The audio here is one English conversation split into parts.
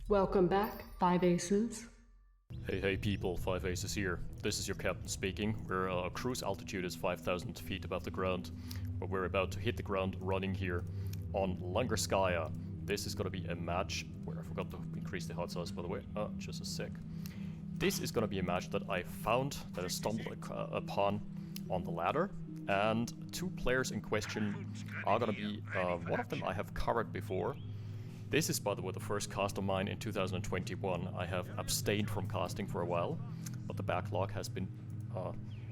Welcome back, Five Aces. Hey people, Five Aces here. This is your captain speaking. Our cruise altitude is 5,000 feet above the ground, but we're about to hit the ground running here on Langerskaya. This is gonna be a match where I forgot to increase the hot sauce, by the way. Just a sec. This is gonna be a match that I found, that I stumbled upon on the ladder, and two players in question are gonna be, one of them I have covered before. This is, by the way, the first cast of mine in 2021. I have abstained from casting for a while, but the backlog has been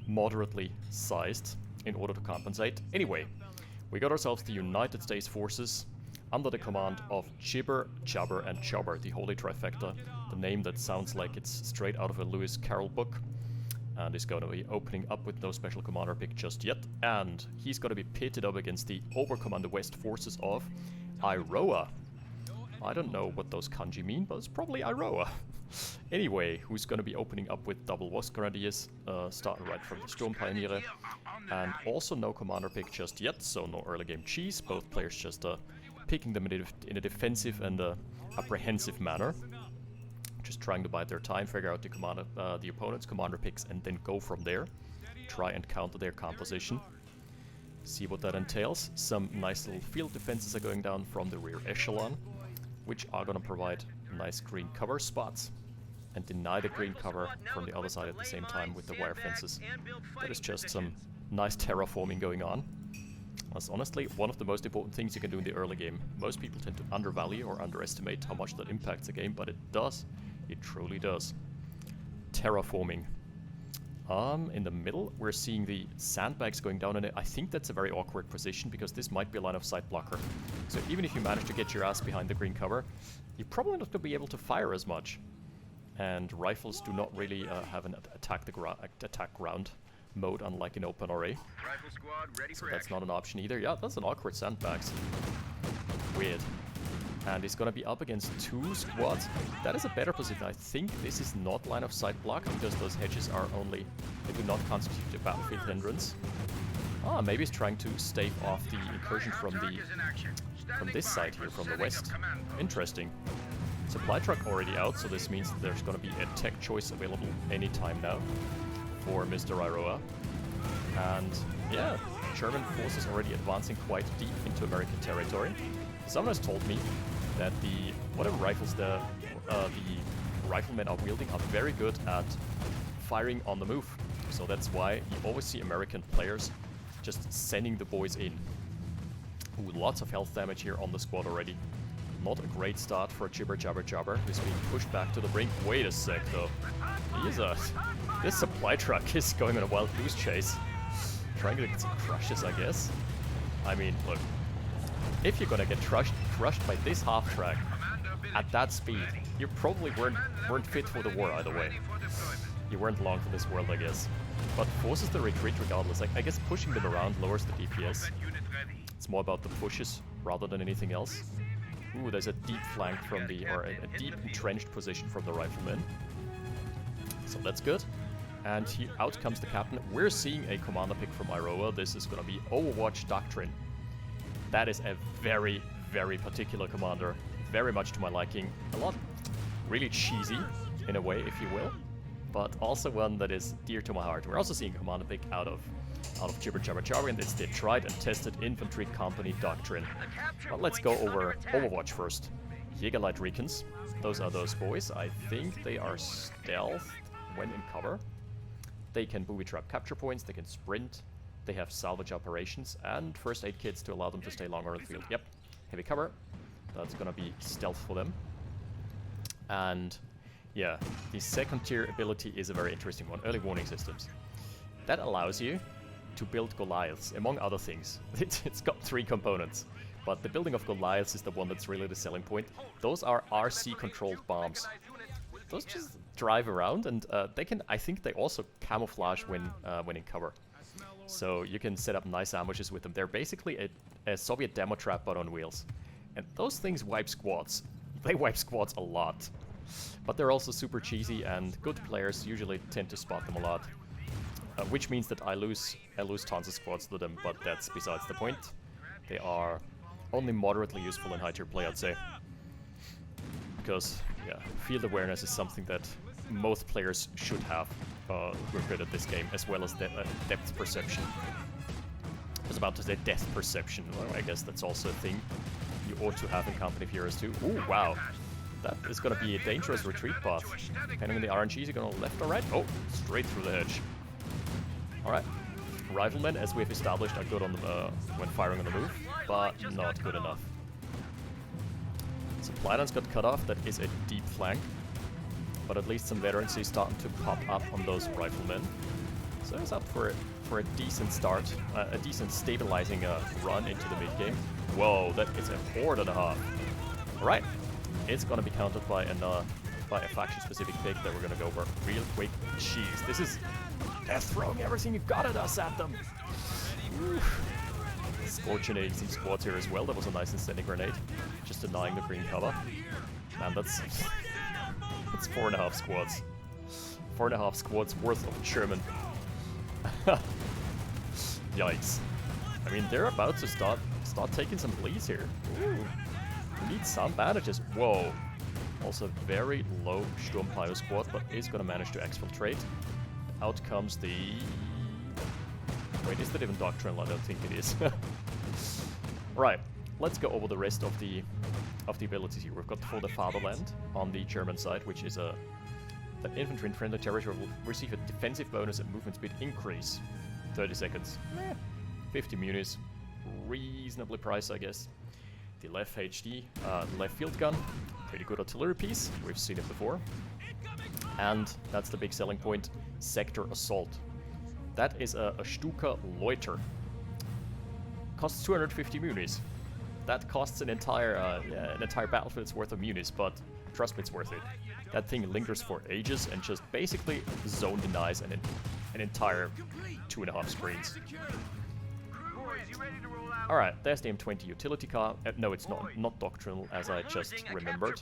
moderately sized in order to compensate. Anyway, we got ourselves the United States Forces under the command of Jibber, Jabber, and Jobber, the Holy Trifecta, the name that sounds like it's straight out of a Lewis Carroll book, and is going to be opening up with no special commander pick just yet, and he's going to be pitted up against the Overcommand West forces of Iroha. I don't know what those kanji mean, but it's probably Iroha. Anyway, who's going to be opening up with double Wasp Grenadiers, starting right from the Sturmpioniere, and also no commander pick just yet, so no early game cheese, both players just picking them in a defensive and apprehensive manner. Just trying to bide their time, figure out the opponent's commander picks, and then go from there. Try and counter their composition. See what that entails. Some nice little field defenses are going down from the rear echelon, which are going to provide nice green cover spots and deny the green cover from the other side at the same time with the wire fences. That is just some nice terraforming going on. That's honestly one of the most important things you can do in the early game. Most people tend to undervalue or underestimate how much that impacts the game, but it does. It truly does. Terraforming. In the middle, we're seeing the sandbags going down, and I think that's a very awkward position because this might be a line of sight blocker. So even if you manage to get your ass behind the green cover, you're probably not going to be able to fire as much. And rifles do not really have an attack ground mode, unlike in open array. So that's not an option either. Yeah, that's an awkward sandbags. Weird. And he's gonna be up against two squads. That is a better position. I think this is not line of sight block because those hedges are only, they do not constitute a battlefield hindrance. Maybe he's trying to stave off the incursion from this side here, from the west. Interesting. Supply truck already out, so this means that there's gonna be a tech choice available anytime now for Mr. Iroha. And yeah, German forces already advancing quite deep into American territory. Someone has told me that whatever rifles the riflemen are wielding are very good at firing on the move. So that's why you always see American players just sending the boys in. Ooh, lots of health damage here on the squad already. Not a great start for JibberJabberJobber, who's being pushed back to the brink. Wait a sec though. This supply truck is going on a wild goose chase. Trying to get some crushes, I guess. I mean, look. If you're gonna get crushed by this half-track at that speed, you probably weren't fit for the war either way. You weren't long for this world, I guess. But forces the retreat regardless. Like, I guess pushing them around lowers the DPS. It's more about the pushes rather than anything else. Ooh, there's a deep flank from a deep entrenched position from the riflemen. So that's good. And out comes the captain. We're seeing a commander pick from Iroha. This is gonna be Overwatch Doctrine. That is a very, very particular commander. Very much to my liking. A lot really cheesy, in a way, if you will. But also one that is dear to my heart. We're also seeing a commander pick out of JibberJabberJobber, and it's the tried and tested Infantry Company Doctrine. But let's go over Overwatch first. Jägerlight Recons. Those are those boys. I think they are stealth when in cover. They can booby trap capture points, they can sprint. They have salvage operations and first aid kits to allow them to stay longer in the field. Yep, heavy cover. That's gonna be stealth for them. And yeah, the second tier ability is a very interesting one. Early warning systems. That allows you to build Goliaths, among other things. It's got 3 components, but the building of Goliaths is the one that's really the selling point. Those are RC-controlled bombs. Those just drive around, and I think they also camouflage when in cover. So you can set up nice ambushes with them. They're basically a Soviet demo trap but on wheels. And those things wipe squads. They wipe squads a lot. But they're also super cheesy, and good players usually tend to spot them a lot. Which means that I lose tons of squads to them, but that's besides the point. They are only moderately useful in high tier play, I'd say. Because Yeah, field awareness is something that most players should have who are good at this game, as well as depth perception. I was about to say depth perception. Well, I guess that's also a thing you ought to have in Company of Heroes too. Ooh, wow. That is going to be a dangerous retreat path. Depending on the RNG, is it going to left or right? Oh, straight through the hedge. Alright. Riflemen, as we have established, are good on the, when firing on the move, but not good enough. Supply lines got cut off. That is a deep flank. But at least some veterancy is starting to pop up on those riflemen. So it's up for a decent start, a decent stabilizing run into the mid game. Whoa, that is a horde and a half. Alright, it's gonna be countered by a faction-specific pick that we're gonna go over real quick. Jeez, this is death throwing everything you got at us at them. Oof. Scorching AC squads here as well. That was a nice incendiary grenade, just denying the green cover. Man, that's 4.5 squads. 4.5 squads worth of German. Yikes. I mean, they're about to start taking some leads here. Ooh. We need some bandages. Whoa. Also very low Sturmpio squad, but is going to manage to exfiltrate. Out comes the... Wait, is that even doctrinal? I don't think it is. Right. Let's go over the rest of the abilities here. We've got For the Fatherland on the German side, which is that infantry in friendly territory will receive a defensive bonus and movement speed increase. 30 seconds. 50 munis. Reasonably priced, I guess. The left HD, the left field gun. Pretty good artillery piece. We've seen it before. And that's the big selling point. Sector Assault. That is a Stuka Loiter. Costs 250 munis. That costs an entire battlefield's worth of munis, but trust me, it's worth it. That thing lingers for ages and just basically zone denies an entire 2.5 screens. Alright, there's the M20 utility car. No, it's not doctrinal, as I just remembered.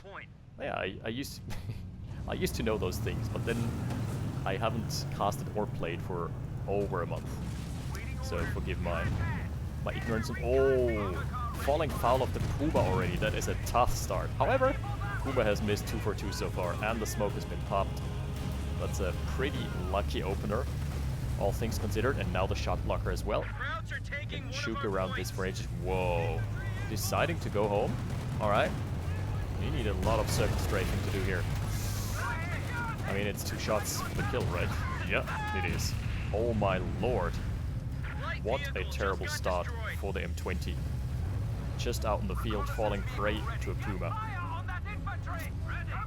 Yeah, I used I used to know those things, but then I haven't casted or played for over a month. So forgive my ignorance. Oh, falling foul of the Puma already. That is a tough start. However, Puma has missed 2 for 2 so far, and the smoke has been popped. That's a pretty lucky opener, all things considered. And now the shot blocker as well. Can juke around this for ages. Whoa. Deciding to go home. Alright. You need a lot of circuit strafing to do here. I mean, it's 2 shots for the kill, right? Yeah, it is. Oh my lord. What a terrible start for the M20. Just out in the field, falling prey to a Puma.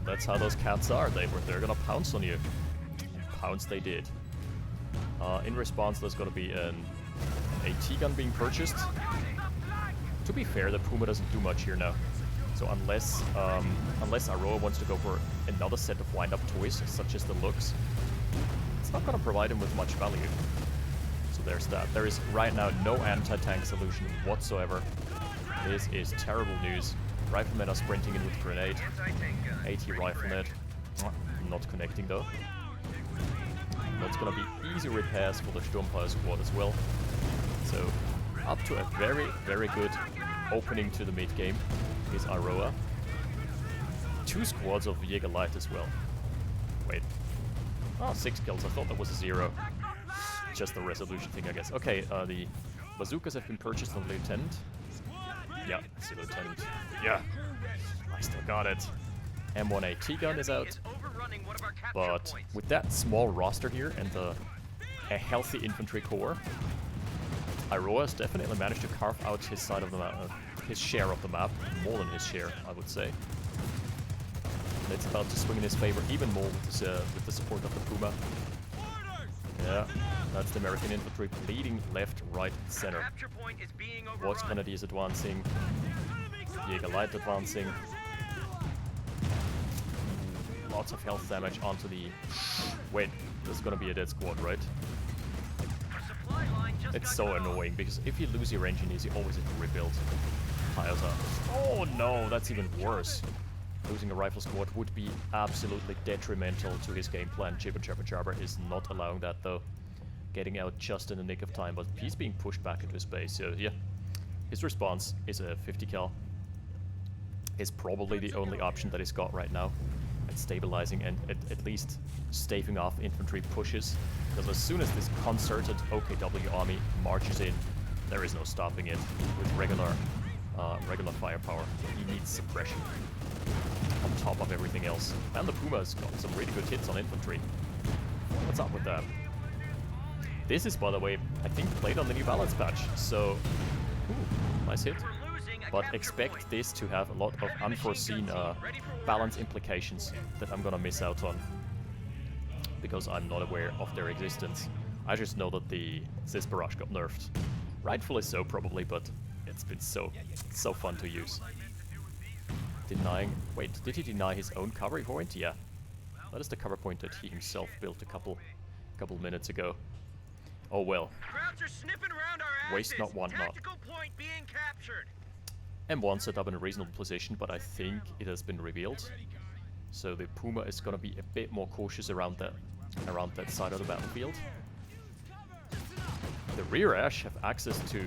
That's how those cats are. They're gonna pounce on you. Pounce they did. In response, there's gonna be an AT gun being purchased. To be fair, the Puma doesn't do much here now. So unless Aroa wants to go for another set of wind-up toys, such as the Lux, it's not gonna provide him with much value. So there's that. There is right now no anti-tank solution whatsoever. This is terrible news. Riflemen are sprinting in with grenade. AT rifleman. Not connecting though. That's gonna be easy repairs for the Sturmpire squad as well. So up to a very, very good opening to the mid game is Aroa. 2 squads of Jäger Light as well. Wait. Oh, 6 kills. I thought that was a 0. Just the resolution thing, I guess. Okay, the bazookas have been purchased on Lieutenant. Yeah, it's the Lieutenant. Yeah, I still got it. M1 AT gun is out. But with that small roster here and a healthy infantry core, Aroa has definitely managed to carve out his side of the map, his share of the map, more than his share, I would say. And it's about to swing in his favor even more with the support of the Puma. Yeah, that's the American infantry bleeding left, right, center. Watch Grenadiers advancing. Jäger Light advancing. Lots of health damage onto the... Wait, there's gonna be a dead squad, right? It's so annoying, because if you lose your engineers, you always have to rebuild. Piles up. Oh no, that's even worse. Losing a rifle squad would be absolutely detrimental to his game plan. JibberJabberJobber is not allowing that though. Getting out just in the nick of time, but he's being pushed back into his base, so yeah. His response is a 50 cal. Is probably the only option that he's got right now. and stabilizing and at least staving off infantry pushes. Because as soon as this concerted OKW army marches in, there is no stopping it with regular firepower. He needs suppression on top of everything else. And the Puma's got some really good hits on infantry. What's up with that? This is, by the way, I think played on the new balance patch, so nice hit. But expect this to have a lot of unforeseen balance implications that I'm gonna miss out on, because I'm not aware of their existence. I just know that the Sis Barrage got nerfed. Rightfully so, probably, but it's been so fun to use. Denying... Wait, did he deny his own cover point? Yeah. That is the cover point that he himself built a couple minutes ago. Oh well. Waste not, want not. M1 set up in a reasonable position, but I think it has been revealed. So the Puma is gonna be a bit more cautious around that side of the battlefield. The rear Ash have access to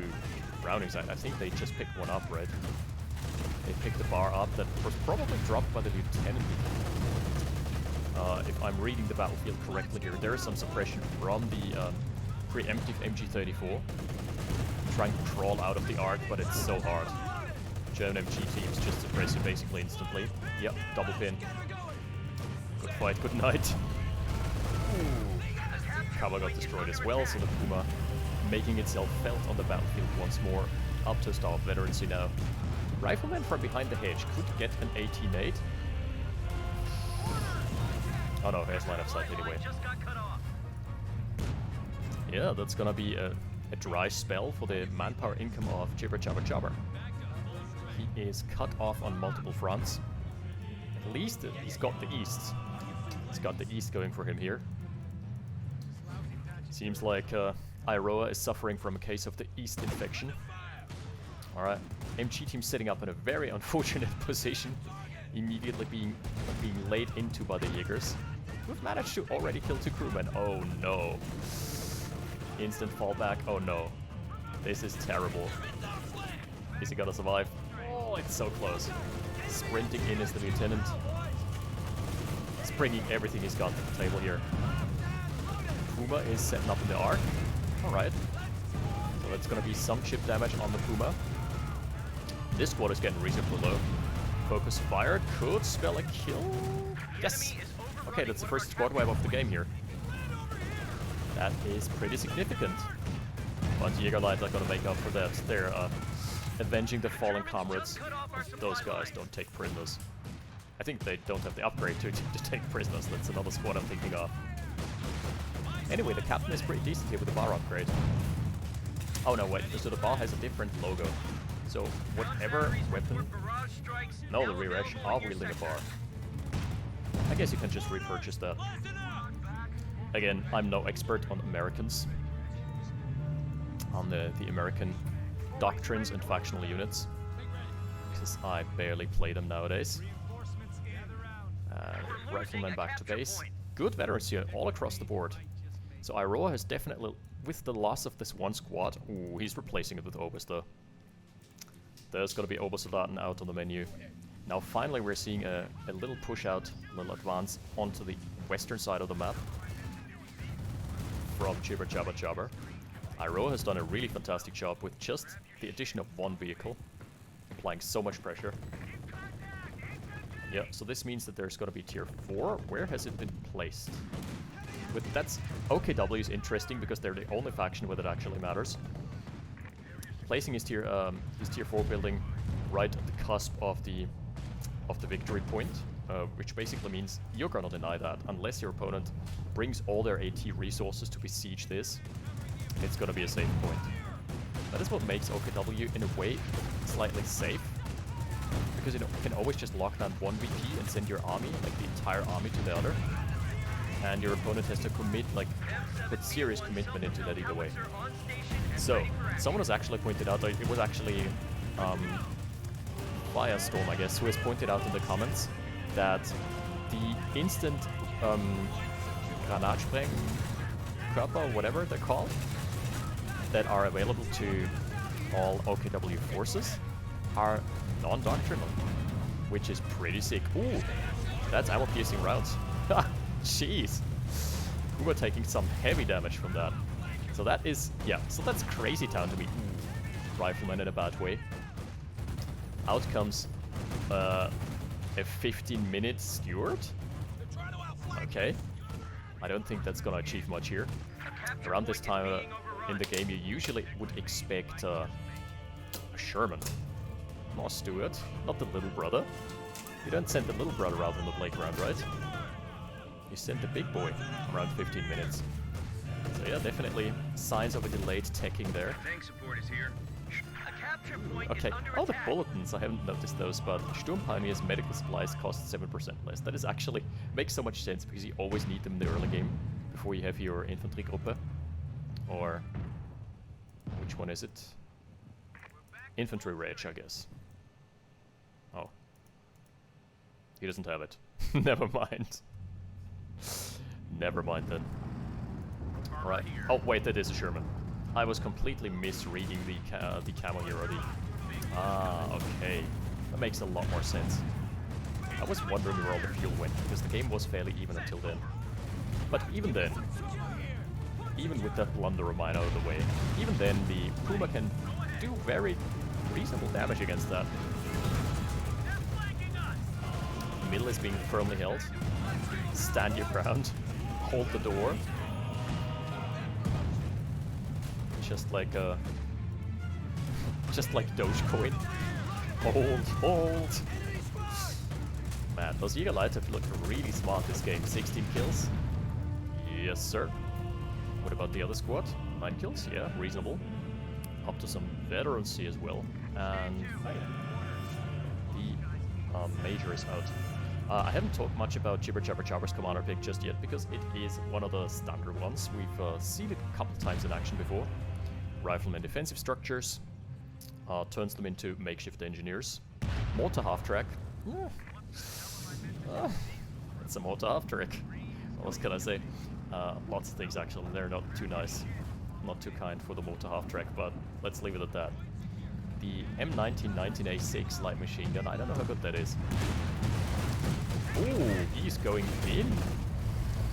Brownings. I think they just picked one up, right? They picked a bar up that was probably dropped by the lieutenant. If I'm reading the battlefield correctly here, there is some suppression from the preemptive MG34 trying to crawl out of the arc, but it's so hard. German MG teams just suppress you basically instantly. Yep, double pin. Good fight, good night. Ooh. Cover got destroyed as well, so the Puma making itself felt on the battlefield once more. Up to a star of veterancy now. Rifleman from behind the hedge could get an AT nade. Oh no, there's line of sight anyway. Yeah, that's gonna be a dry spell for the manpower income of JibberJabberJobber. He is cut off on multiple fronts. At least he's got the east. He's got the east going for him here. Seems like Iroha is suffering from a case of the east infection. Alright, MG team setting up in a very unfortunate position. Immediately being laid into by the Jaegers. We've managed to already kill 2 crewmen. Oh no. Instant fallback. Oh no. This is terrible. Is he gonna survive? Oh, it's so close. Sprinting in is the lieutenant. He's bringing everything he's got to the table here. Puma is setting up in the arc. Alright. So that's gonna be some chip damage on the Puma. This squad is getting reasonably low. Focus fire could spell a kill. Yes! Okay, that's the first squad wipe of the game here. That is pretty significant. But Jägerlight are gonna make up for that. They're avenging the fallen comrades. Those guys don't take prisoners. I think they don't have the upgrade to take prisoners. That's another squad I'm thinking of. Anyway, the captain is pretty decent here with the bar upgrade. Oh no, wait. So the bar has a different logo. So whatever weapon... No, the rear edge are wielding a bar. I guess you can just repurchase that. Again, I'm no expert on Americans. On the American doctrines and factional units. Because I barely play them nowadays. Rifleman back to base. Good veterans here all across the board. So Iroha has definitely, with the loss of this one squad... Ooh, he's replacing it with Oberster. There's gonna be Obersoldaten out on the menu. Now finally we're seeing a little push out, a little advance onto the western side of the map. From JibberJabberJobber. Iroha has done a really fantastic job with just the addition of one vehicle. Applying so much pressure. Yeah, so this means that there's gonna be tier 4. Where has it been placed? But that's... OKW is interesting because they're the only faction where that actually matters. Placing his tier 4 building right at the cusp of the victory point, which basically means you're gonna deny that unless your opponent brings all their AT resources to besiege this. It's gonna be a safe point. That is what makes OKW in a way slightly safe, because you can always just lock down one VP and send your army, like the entire army, to the other, and your opponent has to commit, like, put serious commitment into that either way. So, someone has actually pointed out, it was actually Firestorm, I guess, who has pointed out in the comments that the instant Granatsprengkörper, whatever they're called, that are available to all OKW forces are non-doctrinal, which is pretty sick. Ooh, That's ammo-piercing rounds. Jeez. We were taking some heavy damage from that. So that is, yeah, so that's crazy town to me. Rifleman in a bad way. Out comes a 15-minute steward. Okay. I don't think that's gonna achieve much here. Around this time in the game, you usually would expect a Sherman. Not Stuart, not the little brother. You don't send the little brother out on the playground, right? You send the big boy around 15 minutes. So yeah, definitely signs of a delayed teching there. Okay, oh, the bulletins, I haven't noticed those, but Sturm Pioneer's medical supplies cost 7% less. That is actually, makes so much sense, because you always need them in the early game, before you have your Infanteriegruppe. Or, which one is it? Infantry Rage, I guess. Oh. He doesn't have it. Never mind. Never mind then. Right. Oh, wait, that is a Sherman. I was completely misreading the camo here already. Ah, okay. That makes a lot more sense. I was wondering where all the fuel went, because the game was fairly even until then. But even then, even with that blunder of mine out of the way, even then the Puma can do very reasonable damage against that. Middle is being firmly held. Stand your ground. Hold the door. Just like Dogecoin. Hold. Man, those Jägerlights have looked really smart this game. 16 kills. Yes, sir. What about the other squad? 9 kills? Yeah, reasonable. Up to some veterancy as well. And the Major is out. I haven't talked much about JibberJabberJobber's commander pick just yet, because it is one of the standard ones. We've seen it a couple times in action before. Rifleman defensive structures, turns them into makeshift engineers. Mortar half-track. That's a mortar half-track. What else can I say? Lots of things actually, they're not too nice. Not too kind for the mortar half-track, but let's leave it at that. The M19 19A6 light machine gun, I don't know how good that is. Ooh, he's going in.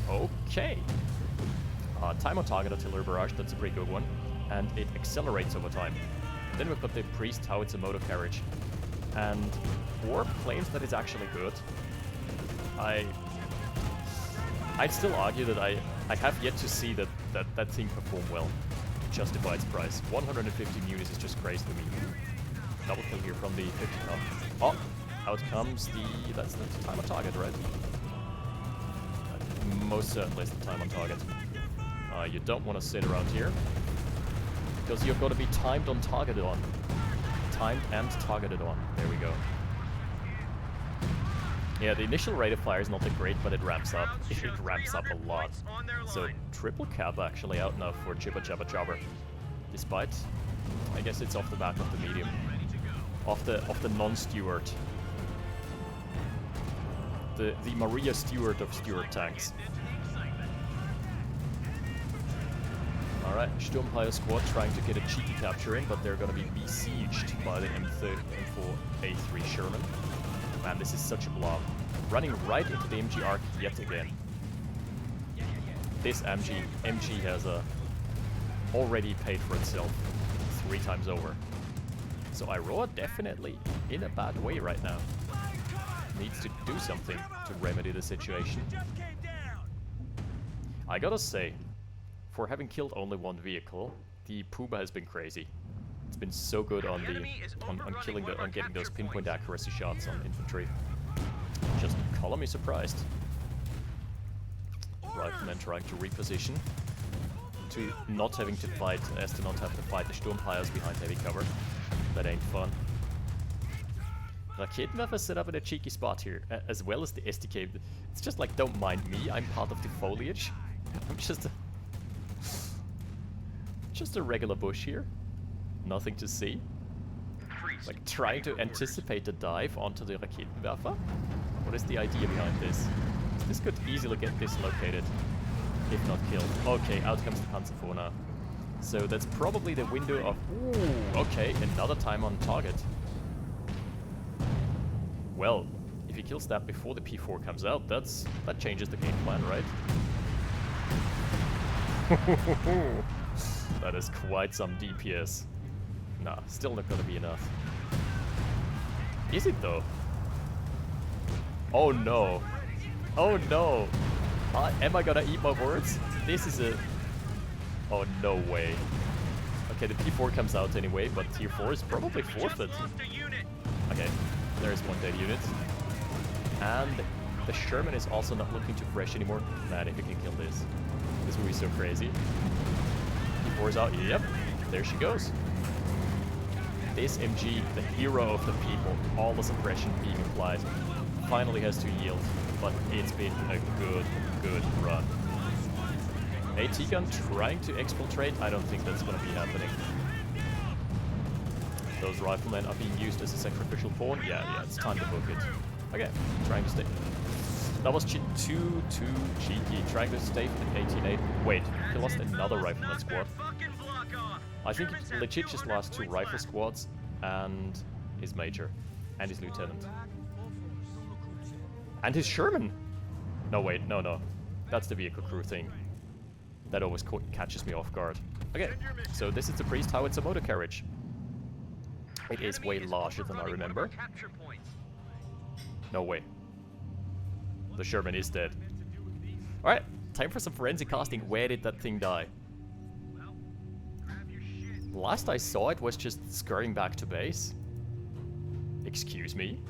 Okay. Time on target artillery barrage, that's a pretty good one. And it accelerates over time. Then we've got the Priest Motor Carriage. And Warp claims that it's actually good. I'd still argue that I have yet to see that thing perform well to justify its price. 150 units is just crazy to me. Double kill here from the 50 ton. Oh, out comes that's the time on target, right? Most certainly is the time on target. You don't want to sit around here, because you've got to be timed on targeted on. Timed and targeted on. There we go. Yeah, the initial rate of fire is not that great, but it ramps up. It ramps up a lot. So triple cab actually out now for JibberJabberJobber. Despite, I guess it's off the back of the medium. Off the non-Steward. The Maria Stewart of Stewart tanks. Alright, Sturmpire squad trying to get a cheeky capture in, but they're gonna be besieged by the M4A3 Sherman. Man, this is such a blob. Running right into the MG arc yet again. This MG has already paid for itself 3 times over. So Iroha definitely in a bad way right now. Needs to do something to remedy the situation. I gotta say, for having killed only 1 vehicle, the Puma has been crazy. It's been so good on getting those pinpoint accuracy shots on infantry. Just color me surprised. Riflemen trying to reposition to not having to fight, as to not have to fight the Sturmpires behind heavy cover. That ain't fun. Raketenwerfer set up in a cheeky spot here, as well as the SDK. It's just like, don't mind me, I'm part of the foliage. I'm just a regular bush here. Nothing to see. Like trying to anticipate the dive onto the Raketenwerfer? What is the idea behind this? This could easily get dislocated, if not killed. Okay, out comes the Panzer IV now. So that's probably the window of... Ooh, okay, another time on target. Well, if he kills that before the P4 comes out, that changes the game plan, right? That is quite some DPS. Nah, still not gonna be enough. Is it though? Oh no. Oh no. Am I gonna eat my words? This is a... Oh, no way. Okay, the P4 comes out anyway, but tier 4 is probably forfeit. Okay, there's one dead unit. And the Sherman is also not looking too fresh anymore. Man, if you can kill this. This will be so crazy. P4 is out. Yep, there she goes. This MG, the hero of the people, all the suppression being applied, finally has to yield. But it's been a good run. AT gun trying to exfiltrate? I don't think that's gonna be happening. Those riflemen are being used as a sacrificial pawn. Yeah, it's time to book it. Okay, trying to stay. That was too cheeky. Trying to stay for the 18-8. Wait, he lost another rifleman squad. I think he legit just lost 2 rifle squads and his major and his lieutenant. And his Sherman! No, wait, no. That's the vehicle crew thing. That always catches me off guard. Okay, so this is the Priest Howitzer Motor Carriage. It is way larger than I remember. No way. The Sherman is dead. Alright, time for some forensic casting. Where did that thing die? Last I saw it was just scurrying back to base. Excuse me?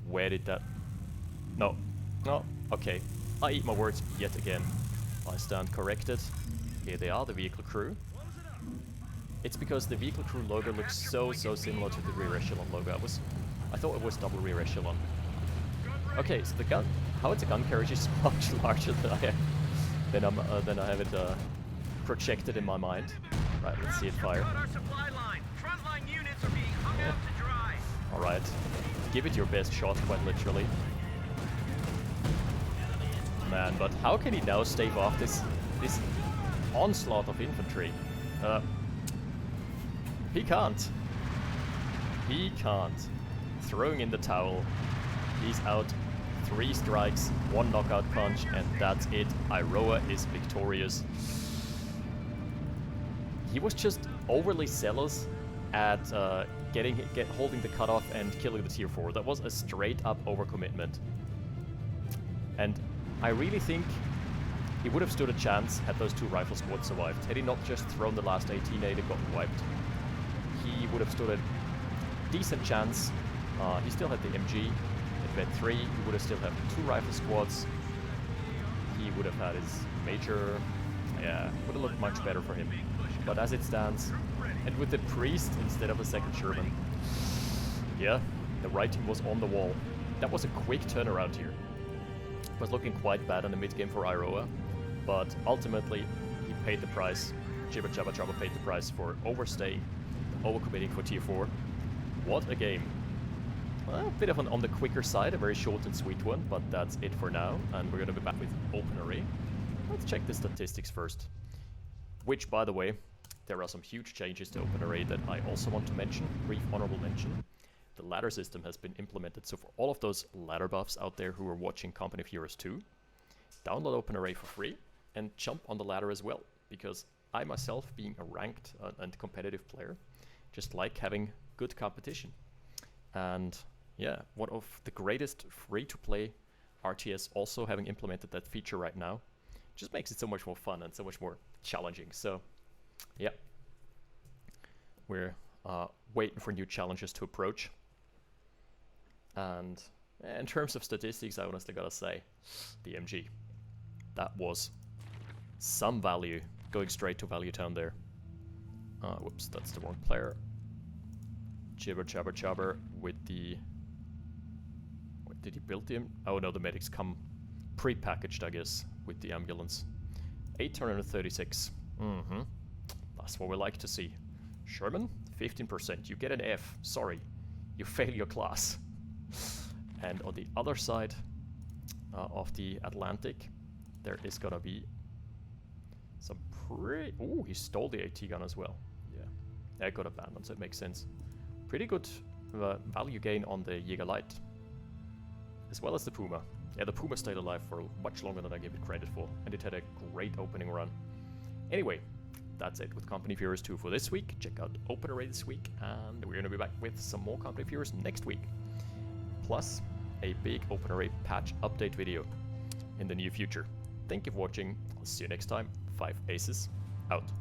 Where did that... No. Okay. I eat my words yet again. I stand corrected. Here they are, the vehicle crew. It's because the vehicle crew logo looks so similar to the rear echelon logo. I thought it was double rear echelon. Okay, so the gun... Howitzer gun carriage is much larger than I have it projected in my mind. Right, let's see it fire. Alright. Give it your best shot, quite literally. Man, but how can he now stave off this onslaught of infantry? He can't. He can't. Throwing in the towel. He's out. 3 strikes, 1 knockout punch, and that's it. Iroha is victorious. He was just overly zealous at holding the cutoff and killing the tier 4. That was a straight up overcommitment. And I really think he would have stood a chance had those 2 rifle squads survived. Had he not just thrown the last 18-8 and gotten wiped, he would have stood a decent chance. He still had the MG at Vet 3. He would have still had 2 rifle squads. He would have had his major. Yeah, would have looked much better for him. But as it stands, and with the Priest instead of a second Sherman, yeah, the writing was on the wall. That was a quick turnaround here. It was looking quite bad in the mid game for Iroha, but ultimately he paid the price. JibberJabberJobber paid the price for overstaying, overcommitting for tier 4. What a game. Well, a bit of on the quicker side, a very short and sweet one, but that's it for now, and we're going to be back with Open Array. Let's check the statistics first. Which, by the way, there are some huge changes to Open Array that I also want to mention. Brief honorable mention. The ladder system has been implemented, so for all of those ladder buffs out there who are watching Company of Heroes 2, download Open Array for free and jump on the ladder as well, because I myself, being a ranked and competitive player, just like having good competition. And yeah, one of the greatest free-to-play RTS also having implemented that feature right now, just makes it so much more fun and so much more challenging. So yeah, we're waiting for new challenges to approach. And in terms of statistics, I honestly gotta say, the MG, that was some value, going straight to Value Town there. Whoops, that's the wrong player. JibberJabberJobber with the... Wait, did he build the... Oh no, the medics come pre-packaged, I guess, with the ambulance. 836. That's what we like to see. Sherman, 15%. You get an F. Sorry. You fail your class. And on the other side of the Atlantic, there is gonna be some pretty... Ooh, he stole the AT gun as well. Yeah. It got abandoned, so it makes sense. Pretty good value gain on the Jäger Light. as well as the Puma. Yeah, the Puma stayed alive for much longer than I gave it credit for, and it had a great opening run. Anyway, that's it with Company of Heroes 2 for this week. Check out Open Array this week, and we're going to be back with some more Company of Heroes next week. Plus, a big Open Array patch update video in the near future. Thank you for watching. I'll see you next time. 5 Aces out.